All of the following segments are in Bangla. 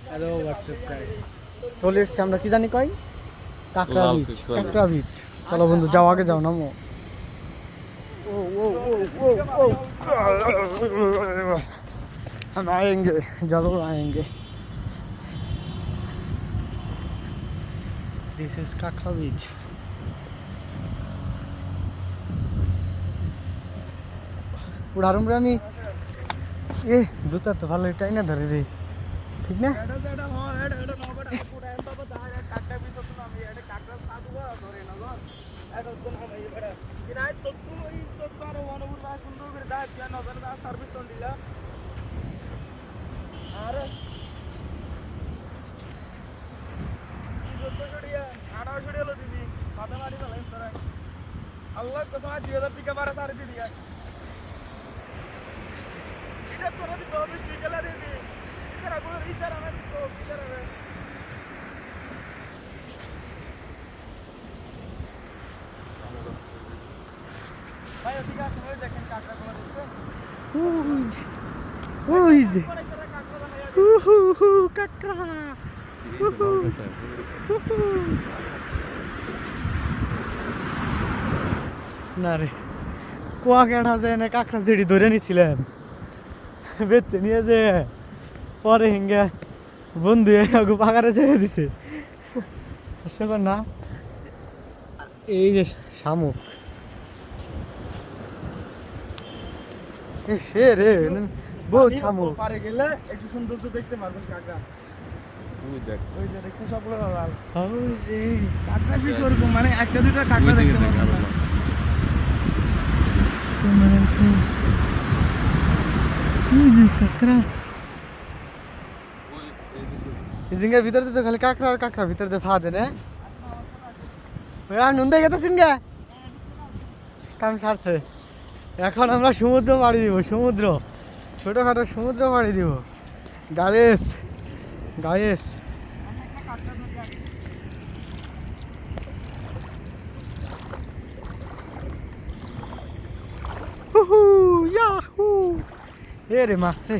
হ্যালো হোয়াটসঅ্যাপ গাইস, চলে এসছি আমরা কি জানি কই কাঁকড়া বিচ। চলো বন্ধু যাও, আগে যাও, নামো। ও ও ও ও ও हम आएंगे, जरूर आएंगे। दिस इज काकड़ा बीच। उड़ारूम रे আমি এ জুতা তো ভালো এটাই না ধরে রে, ঠিক না? আল্লাহ কসম 2000 টাকা বাড়া সারে দিদি এটা তোরা দিতে হবে তুই গেলা রে দি ইতারা বল ইতারা না তো ইতারা রে ভাই ঠিক আছে ওই দেখেন কাকড়া গুলো দেখছেন ওই যে কাকড়া না রে, কুয়াকাটা যায় না, কাকড়া যেটি ধরে নিছিলাম বেতে নিয়ে যে পরে হিঙ্গে বন্ধু আমাকে পাকারে ছেড়ে দিছে। হাস্যকর না? এই যে শামুক, সে রে বহুত শামুক। পারে গেলে একটু সৌন্দর্য দেখতে পারবেন কাকড়া। ওই যে দেখছেন সবগুলো লাল ওই যে কাকড়া পিস ওরকম, মানে একটা দুইটা কাকড়া দেখতে পারবেন। কাকড়া জিঙ্গার ভিতর দিয়ে তো খালি কাকড়া আর কাকড়া ভিতর দিয়ে ফা দেন। নুন দিয়ে গেতেছেন গা, কাম সারছে। এখন আমরা সমুদ্র পাড়ি দিব, সমুদ্র, ছোটোখাটো সমুদ্র পাড়ি দিব। গায়েস গায়েস এ রে মাছ রে,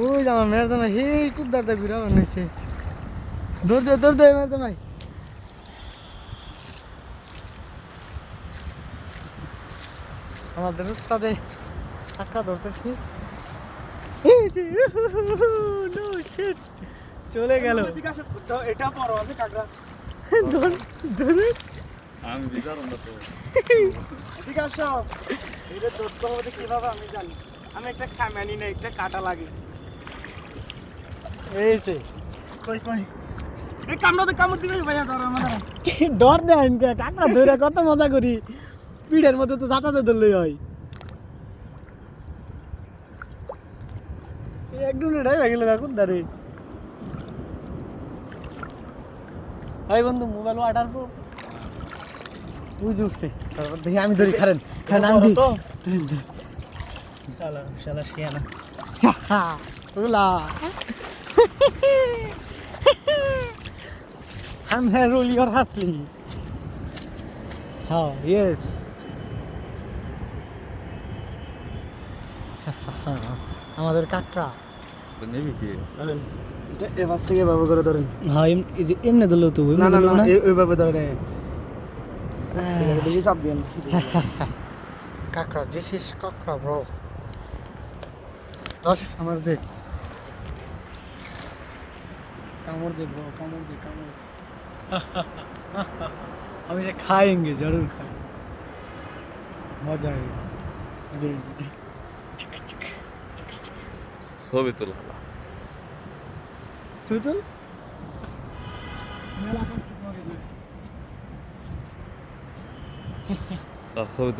ওই আমার মেয়ের জামাই হে কুদার দা ঘুরা বানাইছে। দৌড় দে মেয়ের জামাই। আমাদের উস্তাদে কাঁকড়া ধরতেছি। চলে গেল। এটা বড় আছে কাকড়া ধরে আমি বিচারম না তো। ঠিক আছে, এটা ধরতে হবে কিভাবে আমি জানি। আমি একটা খামানি না, একটা কাটা লাগে। এই যে কই এই কামড় দিবে ভাইয়া, ধর আমার ডর দেন কে, কাঁকড়া ধরে কত মজা করি। পিঠের মধ্যে তো ছাতাতে ধরলেই হয়। একদম এটাই ভেঙে গেল এখন দাঁড়ে। হাই বন্ধু, মোবাইল আটার পর বুঝে উঠছে। তারপর দেখি আমি ধরি, খারেন আমি দিই। শালা শালা শিয়ানা OLA I'm here roll your hustling. Oh, yes. আমাদের কাকড়া নেবি কি? এ বাস থেকে এভাবে করে ধরেন। হ্যাঁ, এই যে এমনি ধরলো তো না ওইভাবে ধরেন, বেশি চাপ দেন। কাকড়া, দিস ইজ কাকড়া ব্রো। দশ আমার দেখ, কামড় দে ব্রো, কামড় দে। আমি যে খাएंगे, जरूर खाएंगे, मजा आएगा। जी ছবি তোলা সুতুল ছবি